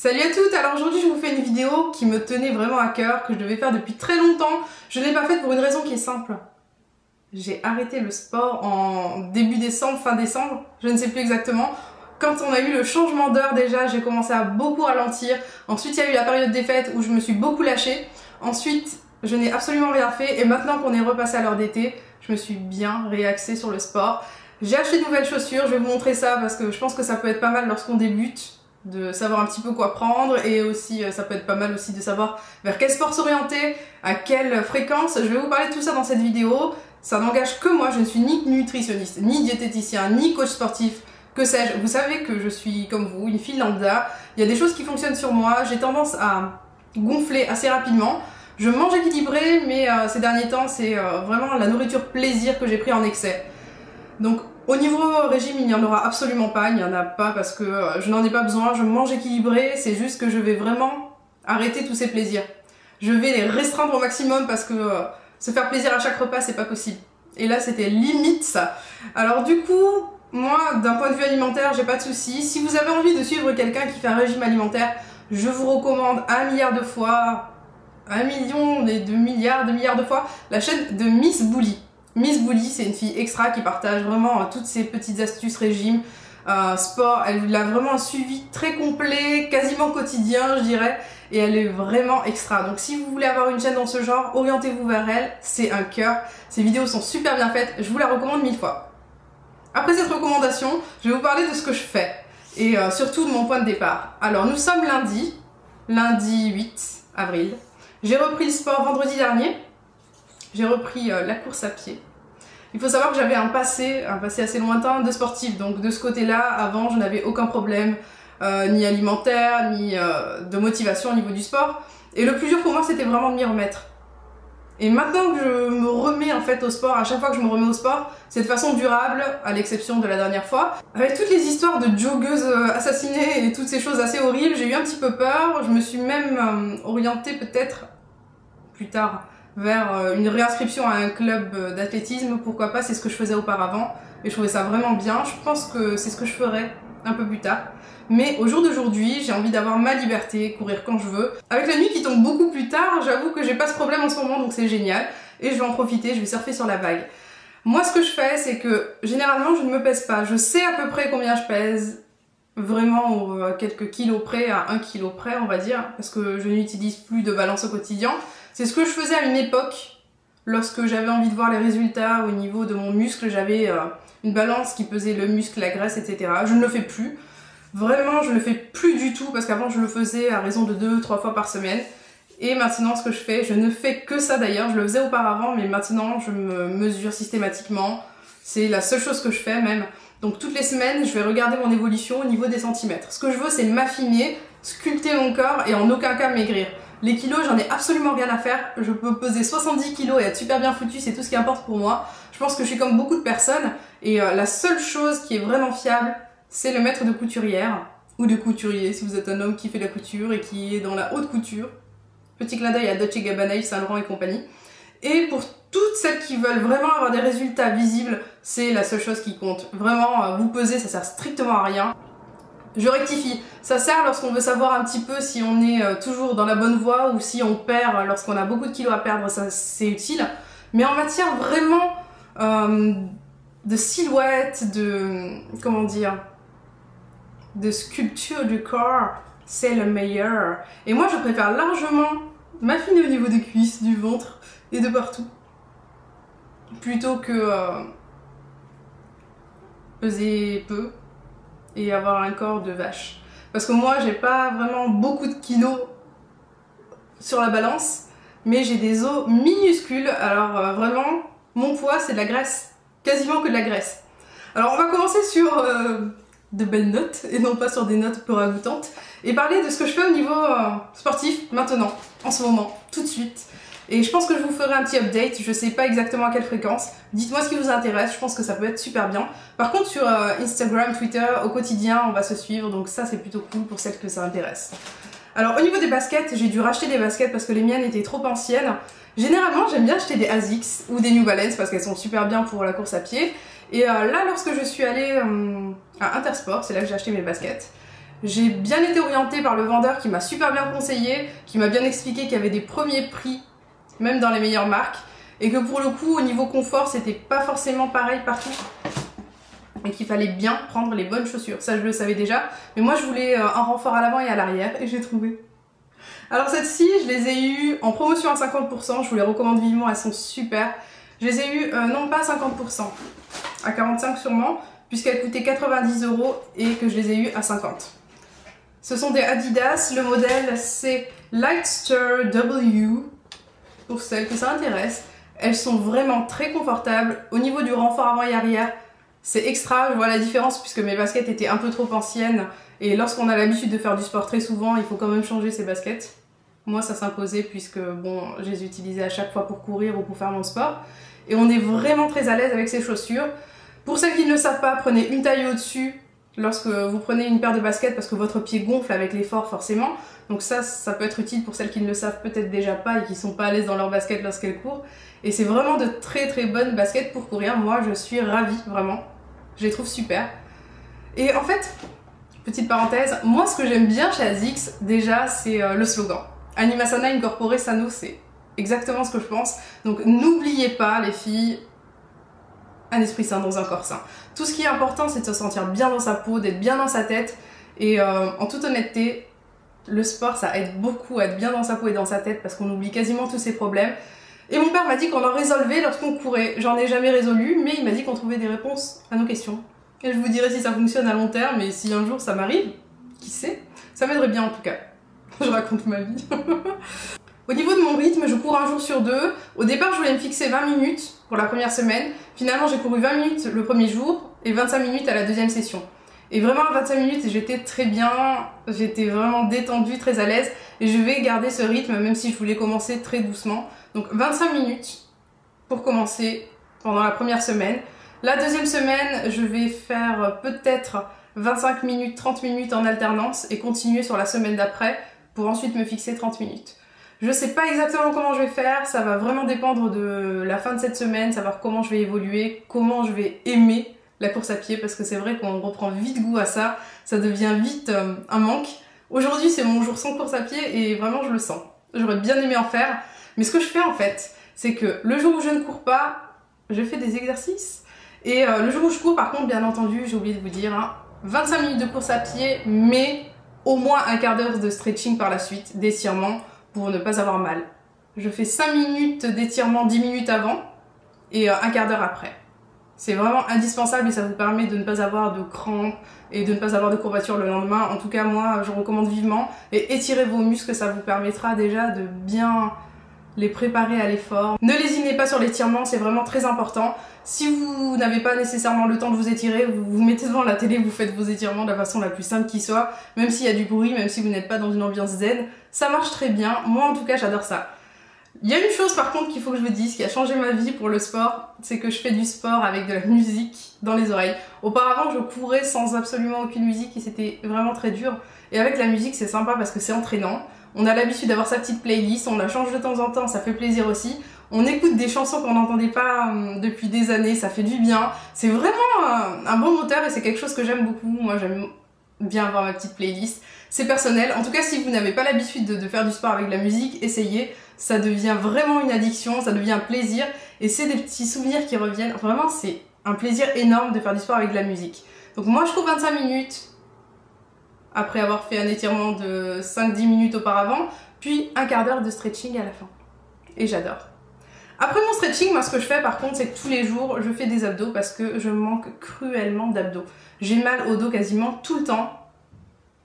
Salut à toutes, alors aujourd'hui je vous fais une vidéo qui me tenait vraiment à cœur, que je devais faire depuis très longtemps. Je ne l'ai pas faite pour une raison qui est simple. J'ai arrêté le sport en début décembre, fin décembre, je ne sais plus exactement. Quand on a eu le changement d'heure déjà, j'ai commencé à beaucoup ralentir. Ensuite il y a eu la période des fêtes où je me suis beaucoup lâchée. Ensuite je n'ai absolument rien fait et maintenant qu'on est repassé à l'heure d'été, je me suis bien réaxée sur le sport. J'ai acheté de nouvelles chaussures, je vais vous montrer ça parce que je pense que ça peut être pas mal lorsqu'on débute, de savoir un petit peu quoi prendre, et aussi ça peut être pas mal aussi de savoir vers quel sport s'orienter, à quelle fréquence. Je vais vous parler de tout ça dans cette vidéo. Ça n'engage que moi, je ne suis ni nutritionniste, ni diététicien, ni coach sportif, que sais-je. Vous savez que je suis comme vous, une fille lambda. Il y a des choses qui fonctionnent sur moi, j'ai tendance à gonfler assez rapidement. Je mange équilibré, mais ces derniers temps c'est vraiment la nourriture plaisir que j'ai pris en excès. Donc au niveau régime, il n'y en aura absolument pas, il n'y en a pas parce que je n'en ai pas besoin, je mange équilibré, c'est juste que je vais vraiment arrêter tous ces plaisirs. Je vais les restreindre au maximum parce que se faire plaisir à chaque repas, c'est pas possible. Et là, c'était limite ça. Alors du coup, moi, d'un point de vue alimentaire, j'ai pas de soucis. Si vous avez envie de suivre quelqu'un qui fait un régime alimentaire, je vous recommande 1 milliard de fois, 1 million et 2 milliards de fois, la chaîne de Miss Bouli. Miss Bouli, c'est une fille extra qui partage vraiment toutes ses petites astuces régime, sport. Elle a vraiment un suivi très complet, quasiment quotidien, je dirais. Et elle est vraiment extra. Donc si vous voulez avoir une chaîne dans ce genre, orientez-vous vers elle. C'est un cœur. Ses vidéos sont super bien faites. Je vous la recommande 1000 fois. Après cette recommandation, je vais vous parler de ce que je fais. Et surtout de mon point de départ. Alors nous sommes lundi 8 avril. J'ai repris le sport vendredi dernier. J'ai repris la course à pied. Il faut savoir que j'avais un passé assez lointain de sportif, donc de ce côté-là, avant, je n'avais aucun problème, ni alimentaire, ni de motivation au niveau du sport. Et le plus dur pour moi, c'était vraiment de m'y remettre. Et maintenant que je me remets en fait au sport, à chaque fois que je me remets au sport, c'est de façon durable, à l'exception de la dernière fois. Avec toutes les histoires de joggeuses assassinées et toutes ces choses assez horribles, j'ai eu un petit peu peur. Je me suis même orientée peut-être plus tard vers une réinscription à un club d'athlétisme, pourquoi pas, c'est ce que je faisais auparavant et je trouvais ça vraiment bien. Je pense que c'est ce que je ferai un peu plus tard, mais au jour d'aujourd'hui j'ai envie d'avoir ma liberté, courir quand je veux. Avec la nuit qui tombe beaucoup plus tard, j'avoue que j'ai pas ce problème en ce moment, donc c'est génial et je vais en profiter, je vais surfer sur la vague. Moi ce que je fais, c'est que généralement je ne me pèse pas, je sais à peu près combien je pèse, vraiment quelques kilos près, à 1 kilo près on va dire, parce que je n'utilise plus de balance au quotidien. C'est ce que je faisais à une époque, lorsque j'avais envie de voir les résultats au niveau de mon muscle, j'avais une balance qui pesait le muscle, la graisse, etc. Je ne le fais plus, vraiment je ne le fais plus du tout, parce qu'avant je le faisais à raison de 2-3 fois par semaine. Et maintenant ce que je fais, je ne fais que ça d'ailleurs, je le faisais auparavant, mais maintenant je me mesure systématiquement, c'est la seule chose que je fais même. Donc toutes les semaines, je vais regarder mon évolution au niveau des centimètres. Ce que je veux, c'est m'affiner, sculpter mon corps et en aucun cas maigrir. Les kilos, j'en ai absolument rien à faire. Je peux peser 70 kilos et être super bien foutue, c'est tout ce qui importe pour moi. Je pense que je suis comme beaucoup de personnes et la seule chose qui est vraiment fiable, c'est le maître de couturière ou de couturier si vous êtes un homme qui fait la couture et qui est dans la haute couture. Petit clin d'œil à Dolce & Gabbana, Yves Saint Laurent et compagnie. Et pour toutes celles qui veulent vraiment avoir des résultats visibles, c'est la seule chose qui compte. Vraiment, vous peser, ça sert strictement à rien. Je rectifie, ça sert lorsqu'on veut savoir un petit peu si on est toujours dans la bonne voie ou si on perd lorsqu'on a beaucoup de kilos à perdre, ça c'est utile. Mais en matière vraiment de silhouette, de comment dire, de sculpture du corps, c'est le meilleur. Et moi je préfère largement m'affiner au niveau des cuisses, du ventre et de partout, plutôt que peser peu et avoir un corps de vache. Parce que moi j'ai pas vraiment beaucoup de kilos sur la balance, mais j'ai des os minuscules, alors vraiment mon poids c'est de la graisse, quasiment que de la graisse. Alors on va commencer sur de belles notes et non pas sur des notes peu ragoûtantes et parler de ce que je fais au niveau sportif maintenant, en ce moment, tout de suite. Et je pense que je vous ferai un petit update, je sais pas exactement à quelle fréquence. Dites-moi ce qui vous intéresse, je pense que ça peut être super bien. Par contre sur Instagram, Twitter, au quotidien, on va se suivre, donc ça c'est plutôt cool pour celles que ça intéresse. Alors au niveau des baskets, j'ai dû racheter des baskets parce que les miennes étaient trop anciennes. Généralement j'aime bien acheter des ASICS ou des New Balance parce qu'elles sont super bien pour la course à pied. Et là lorsque je suis allée à Intersport, c'est là que j'ai acheté mes baskets, J'ai bien été orientée par le vendeur qui m'a super bien conseillé, qui m'a bien expliqué qu'il y avait des premiers prix, même dans les meilleures marques, et que pour le coup, au niveau confort, c'était pas forcément pareil partout, et qu'il fallait bien prendre les bonnes chaussures. Ça, je le savais déjà, mais moi, je voulais un renfort à l'avant et à l'arrière, et j'ai trouvé. Alors cette-ci, je les ai eues en promotion à 50%, je vous les recommande vivement, elles sont super. Je les ai eues, non pas à 50%, à 45% sûrement, puisqu'elles coûtaient 90 € et que je les ai eues à 50. Ce sont des Adidas, le modèle c'est Lightster W, pour celles que ça intéresse. Elles sont vraiment très confortables. Au niveau du renfort avant et arrière, c'est extra. Je vois la différence puisque mes baskets étaient un peu trop anciennes. Et lorsqu'on a l'habitude de faire du sport très souvent, il faut quand même changer ses baskets. Moi, ça s'imposait puisque bon, je les utilisais à chaque fois pour courir ou pour faire mon sport. Et on est vraiment très à l'aise avec ces chaussures. Pour celles qui ne le savent pas, prenez une taille au-dessus lorsque vous prenez une paire de baskets parce que votre pied gonfle avec l'effort forcément. Donc ça peut être utile pour celles qui ne le savent peut-être déjà pas et qui sont pas à l'aise dans leur basket lorsqu'elles courent. Et c'est vraiment de très très bonnes baskets pour courir. Moi, je suis ravie, vraiment. Je les trouve super. Et en fait, petite parenthèse, moi ce que j'aime bien chez ASICS, déjà, c'est le slogan. Anima Sana Incorpore Sano, c'est exactement ce que je pense. Donc n'oubliez pas les filles, un esprit sain dans un corps sain. Tout ce qui est important, c'est de se sentir bien dans sa peau, d'être bien dans sa tête. Et en toute honnêteté, le sport, ça aide beaucoup à être bien dans sa peau et dans sa tête parce qu'on oublie quasiment tous ses problèmes. Et mon père m'a dit qu'on en résolvait lorsqu'on courait. J'en ai jamais résolu, mais il m'a dit qu'on trouvait des réponses à nos questions. Et je vous dirai si ça fonctionne à long terme, et si un jour ça m'arrive, qui sait, ça m'aiderait bien en tout cas. Je raconte ma vie. Au niveau de mon rythme, je cours un jour sur deux. Au départ, je voulais me fixer 20 minutes pour la première semaine. Finalement, j'ai couru 20 minutes le premier jour et 25 minutes à la deuxième session. Et vraiment, à 25 minutes, j'étais très bien, j'étais vraiment détendue, très à l'aise. Et je vais garder ce rythme, même si je voulais commencer très doucement. Donc 25 minutes pour commencer pendant la première semaine. La deuxième semaine, je vais faire peut-être 25 minutes, 30 minutes en alternance et continuer sur la semaine d'après pour ensuite me fixer 30 minutes. Je sais pas exactement comment je vais faire, ça va vraiment dépendre de la fin de cette semaine, savoir comment je vais évoluer, comment je vais aimer la course à pied, parce que c'est vrai qu'on reprend vite goût à ça, ça devient vite un manque. Aujourd'hui, c'est mon jour sans course à pied et vraiment je le sens. J'aurais bien aimé en faire, mais ce que je fais en fait, c'est que le jour où je ne cours pas, je fais des exercices. Et le jour où je cours, par contre, bien entendu, j'ai oublié de vous dire, hein, 25 minutes de course à pied, mais au moins un quart d'heure de stretching par la suite, d'étirement, pour ne pas avoir mal. Je fais 5 minutes d'étirement 10 minutes avant et un quart d'heure après. C'est vraiment indispensable et ça vous permet de ne pas avoir de crampes et de ne pas avoir de courbatures le lendemain. En tout cas, moi, je recommande vivement. Et étirez vos muscles, ça vous permettra déjà de bien les préparer à l'effort. Ne lésinez pas sur l'étirement, c'est vraiment très important. Si vous n'avez pas nécessairement le temps de vous étirer, vous vous mettez devant la télé, vous faites vos étirements de la façon la plus simple qui soit, même s'il y a du bruit, même si vous n'êtes pas dans une ambiance zen, ça marche très bien. Moi, en tout cas, j'adore ça. Il y a une chose par contre qu'il faut que je vous dise, qui a changé ma vie pour le sport, c'est que je fais du sport avec de la musique dans les oreilles. Auparavant, je courais sans absolument aucune musique et c'était vraiment très dur. Et avec la musique, c'est sympa parce que c'est entraînant. On a l'habitude d'avoir sa petite playlist, on la change de temps en temps, ça fait plaisir aussi. On écoute des chansons qu'on n'entendait pas depuis des années, ça fait du bien. C'est vraiment un bon moteur et c'est quelque chose que j'aime beaucoup. Moi, j'aime bien avoir ma petite playlist. C'est personnel. En tout cas, si vous n'avez pas l'habitude de faire du sport avec de la musique, essayez. Ça devient vraiment une addiction, ça devient un plaisir. Et c'est des petits souvenirs qui reviennent. Vraiment, c'est un plaisir énorme de faire du sport avec de la musique. Donc moi, je cours 25 minutes après avoir fait un étirement de 5-10 minutes auparavant, puis un quart d'heure de stretching à la fin. Et j'adore. Après mon stretching, moi ce que je fais par contre, c'est que tous les jours, je fais des abdos parce que je manque cruellement d'abdos. J'ai mal au dos quasiment tout le temps.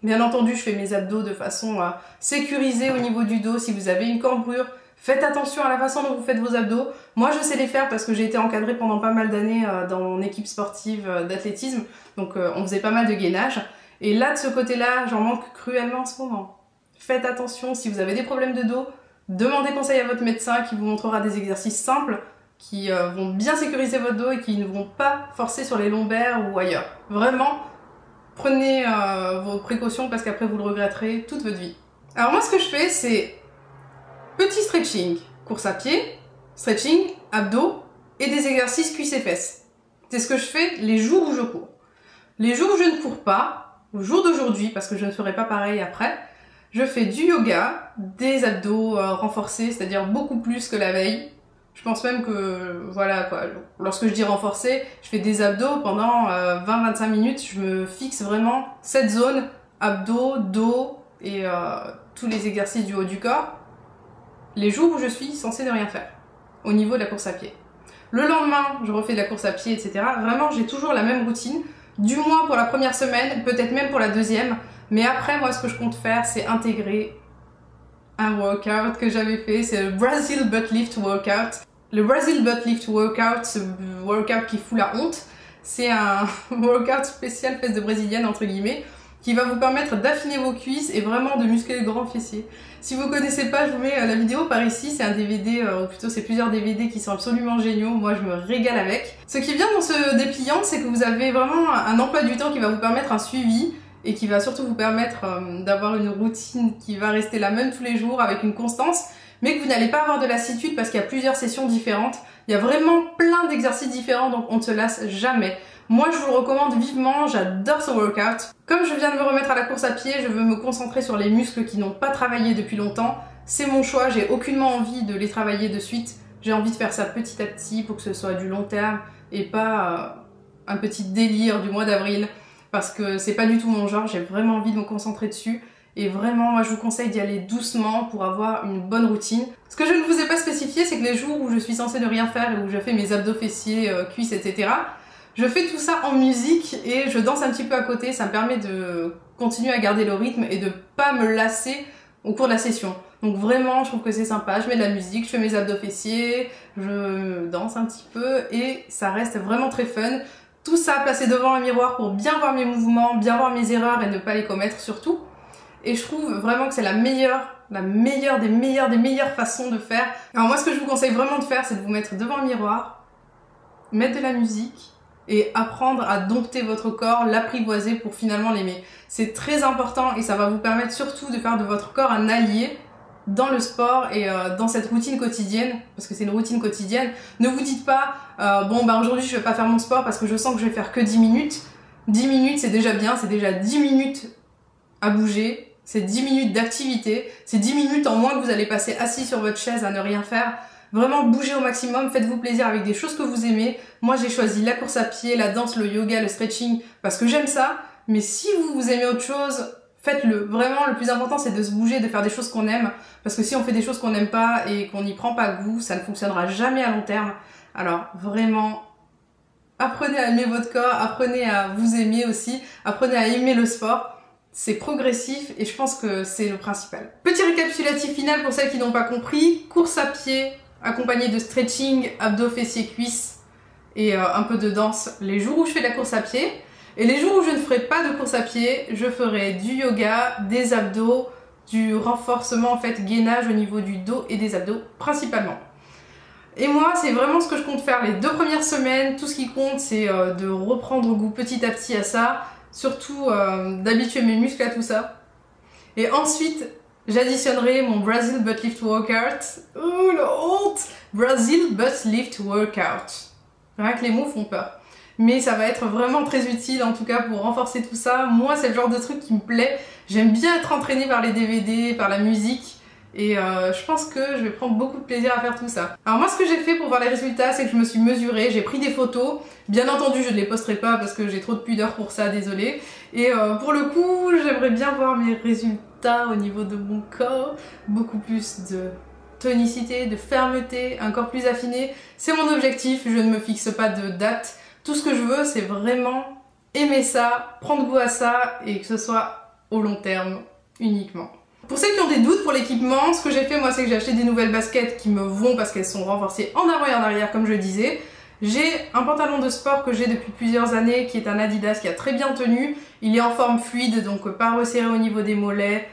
Bien entendu, je fais mes abdos de façon sécurisée au niveau du dos. Si vous avez une cambrure, faites attention à la façon dont vous faites vos abdos. Moi, je sais les faire parce que j'ai été encadrée pendant pas mal d'années dans mon équipe sportive d'athlétisme. Donc, on faisait pas mal de gainage. Et là, de ce côté-là, j'en manque cruellement en ce moment. Faites attention, si vous avez des problèmes de dos, demandez conseil à votre médecin qui vous montrera des exercices simples qui vont bien sécuriser votre dos et qui ne vont pas forcer sur les lombaires ou ailleurs. Vraiment, prenez vos précautions parce qu'après vous le regretterez toute votre vie. Alors moi, ce que je fais, c'est petit stretching, course à pied, stretching, abdos et des exercices cuisses et fesses. C'est ce que je fais les jours où je cours. Les jours où je ne cours pas, au jour d'aujourd'hui, parce que je ne ferai pas pareil après, je fais du yoga, des abdos renforcés, c'est-à-dire beaucoup plus que la veille. Je pense même que, voilà quoi, lorsque je dis renforcé, je fais des abdos pendant 20-25 minutes, je me fixe vraiment cette zone, abdos, dos et tous les exercices du haut du corps, les jours où je suis censée ne rien faire, au niveau de la course à pied. Le lendemain, je refais de la course à pied, etc. Vraiment, j'ai toujours la même routine, du moins pour la première semaine, peut-être même pour la deuxième. Mais après, moi, ce que je compte faire, c'est intégrer un workout que j'avais fait, c'est le Brazil Butt Lift Workout. Le Brazil Butt Lift Workout, ce workout qui fout la honte, c'est un workout spécial fesses de brésilienne, entre guillemets, qui va vous permettre d'affiner vos cuisses et vraiment de muscler le grand fessier. Si vous connaissez pas, je vous mets la vidéo par ici, c'est un DVD, ou plutôt c'est plusieurs DVD qui sont absolument géniaux, moi je me régale avec. Ce qui est bien dans ce dépliant, c'est que vous avez vraiment un emploi du temps qui va vous permettre un suivi, et qui va surtout vous permettre d'avoir une routine qui va rester la même tous les jours avec une constance, mais que vous n'allez pas avoir de lassitude parce qu'il y a plusieurs sessions différentes. Il y a vraiment plein d'exercices différents, donc on ne se lasse jamais. Moi, je vous le recommande vivement, j'adore ce workout. Comme je viens de me remettre à la course à pied, je veux me concentrer sur les muscles qui n'ont pas travaillé depuis longtemps. C'est mon choix, j'ai aucunement envie de les travailler de suite. J'ai envie de faire ça petit à petit pour que ce soit du long terme et pas un petit délire du mois d'avril. Parce que c'est pas du tout mon genre, j'ai vraiment envie de me concentrer dessus. Et vraiment, moi je vous conseille d'y aller doucement pour avoir une bonne routine. Ce que je ne vous ai pas spécifié, c'est que les jours où je suis censée ne rien faire et où je fais mes abdos fessiers, cuisses, etc., je fais tout ça en musique et je danse un petit peu à côté. Ça me permet de continuer à garder le rythme et de pas me lasser au cours de la session. Donc vraiment, je trouve que c'est sympa. Je mets de la musique, je fais mes abdos fessiers, je danse un petit peu et ça reste vraiment très fun. Tout ça placé devant un miroir pour bien voir mes mouvements, bien voir mes erreurs et ne pas les commettre surtout. Et je trouve vraiment que c'est la meilleure des meilleures façons de faire. Alors moi, ce que je vous conseille vraiment de faire, c'est de vous mettre devant le miroir, mettre de la musique et apprendre à dompter votre corps, l'apprivoiser pour finalement l'aimer. C'est très important et ça va vous permettre surtout de faire de votre corps un allié dans le sport et dans cette routine quotidienne, parce que c'est une routine quotidienne. Ne vous dites pas bon bah aujourd'hui je vais pas faire mon sport parce que je sens que je vais faire que 10 minutes. 10 minutes c'est déjà bien, c'est déjà 10 minutes à bouger, c'est 10 minutes d'activité, c'est 10 minutes en moins que vous allez passer assis sur votre chaise à ne rien faire. Vraiment bougez au maximum, faites-vous plaisir avec des choses que vous aimez. Moi j'ai choisi la course à pied, la danse, le yoga, le stretching parce que j'aime ça, mais si vous aimez autre chose, faites-le. Vraiment, le plus important, c'est de se bouger, de faire des choses qu'on aime. Parce que si on fait des choses qu'on n'aime pas et qu'on n'y prend pas goût, ça ne fonctionnera jamais à long terme. Alors, vraiment, apprenez à aimer votre corps, apprenez à vous aimer aussi, apprenez à aimer le sport. C'est progressif et je pense que c'est le principal. Petit récapitulatif final pour celles qui n'ont pas compris. Course à pied, accompagnée de stretching, abdos, fessiers, cuisses et un peu de danse les jours où je fais de la course à pied. Et les jours où je ne ferai pas de course à pied, je ferai du yoga, des abdos, du renforcement en fait, gainage au niveau du dos et des abdos principalement. Et moi, c'est vraiment ce que je compte faire les 2 premières semaines. Tout ce qui compte, c'est de reprendre goût petit à petit à ça, surtout d'habituer mes muscles à tout ça. Et ensuite, j'additionnerai mon Brazil Butt Lift Workout. Ouh, la honte! Brazil Butt Lift Workout. Rien que les mots font peur. Mais ça va être vraiment très utile en tout cas pour renforcer tout ça. Moi, c'est le genre de truc qui me plaît. J'aime bien être entraînée par les DVD, par la musique. Et je pense que je vais prendre beaucoup de plaisir à faire tout ça. Alors moi, ce que j'ai fait pour voir les résultats, c'est que je me suis mesurée, j'ai pris des photos. Bien entendu, je ne les posterai pas parce que j'ai trop de pudeur pour ça, désolée. Et pour le coup, j'aimerais bien voir mes résultats au niveau de mon corps. Beaucoup plus de tonicité, de fermeté, un corps plus affiné. C'est mon objectif, je ne me fixe pas de date. Tout ce que je veux, c'est vraiment aimer ça, prendre goût à ça et que ce soit au long terme uniquement. Pour celles qui ont des doutes pour l'équipement, ce que j'ai fait moi, c'est que j'ai acheté des nouvelles baskets qui me vont parce qu'elles sont renforcées en avant et en arrière comme je le disais. J'ai un pantalon de sport que j'ai depuis plusieurs années qui est un Adidas qui a très bien tenu. Il est en forme fluide, donc pas resserré au niveau des mollets.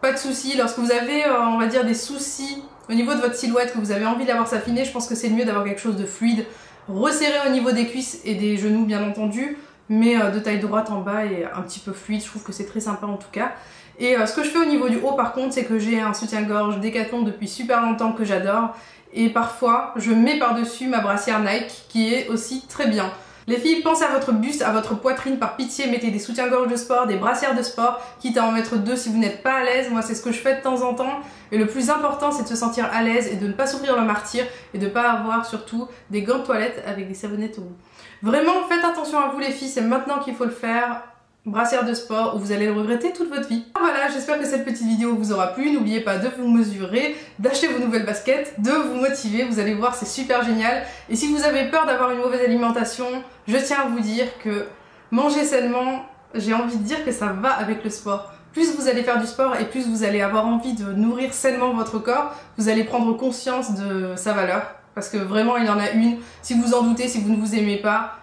Pas de soucis. Lorsque vous avez, on va dire, des soucis au niveau de votre silhouette, que vous avez envie d'avoir s'affiner, je pense que c'est mieux d'avoir quelque chose de fluide. Resserré au niveau des cuisses et des genoux bien entendu, mais de taille droite en bas et un petit peu fluide, je trouve que c'est très sympa en tout cas. Et ce que je fais au niveau du haut par contre, c'est que j'ai un soutien-gorge Decathlon depuis super longtemps que j'adore et parfois je mets par-dessus ma brassière Nike qui est aussi très bien. Les filles, pensez à votre buste, à votre poitrine, par pitié, mettez des soutiens-gorge de sport, des brassières de sport, quitte à en mettre 2 si vous n'êtes pas à l'aise. Moi, c'est ce que je fais de temps en temps. Et le plus important, c'est de se sentir à l'aise et de ne pas souffrir le martyre et de ne pas avoir surtout des gants de toilette avec des savonnettes au bout. Vraiment, faites attention à vous les filles, c'est maintenant qu'il faut le faire. Brassière de sport ou vous allez le regretter toute votre vie. Voilà, j'espère que cette petite vidéo vous aura plu. N'oubliez pas de vous mesurer, d'acheter vos nouvelles baskets, de vous motiver. Vous allez voir, c'est super génial. Et si vous avez peur d'avoir une mauvaise alimentation, je tiens à vous dire que manger sainement, j'ai envie de dire que ça va avec le sport. Plus vous allez faire du sport et plus vous allez avoir envie de nourrir sainement votre corps, vous allez prendre conscience de sa valeur. Parce que vraiment, il y en a une. Si vous en doutez, si vous ne vous aimez pas,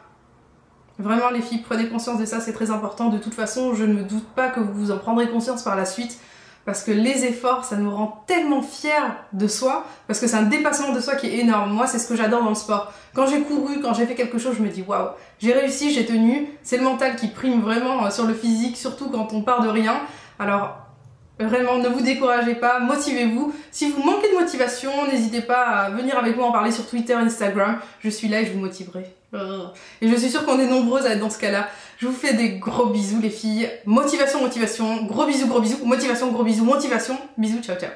vraiment les filles, prenez conscience de ça, c'est très important. De toute façon, je ne me doute pas que vous en prendrez conscience par la suite. Parce que les efforts, ça nous rend tellement fiers de soi. Parce que c'est un dépassement de soi qui est énorme. Moi, c'est ce que j'adore dans le sport. Quand j'ai couru, quand j'ai fait quelque chose, je me dis waouh, j'ai réussi, j'ai tenu. C'est le mental qui prime vraiment sur le physique, surtout quand on part de rien. Alors, vraiment, ne vous découragez pas, motivez-vous. Si vous manquez de motivation, n'hésitez pas à venir avec moi en parler sur Twitter, Instagram. Je suis là et je vous motiverai. Et je suis sûre qu'on est nombreuses à être dans ce cas-là. Je vous fais des gros bisous les filles. Motivation, motivation. Gros bisous, motivation, gros bisous, motivation. Bisous, ciao, ciao.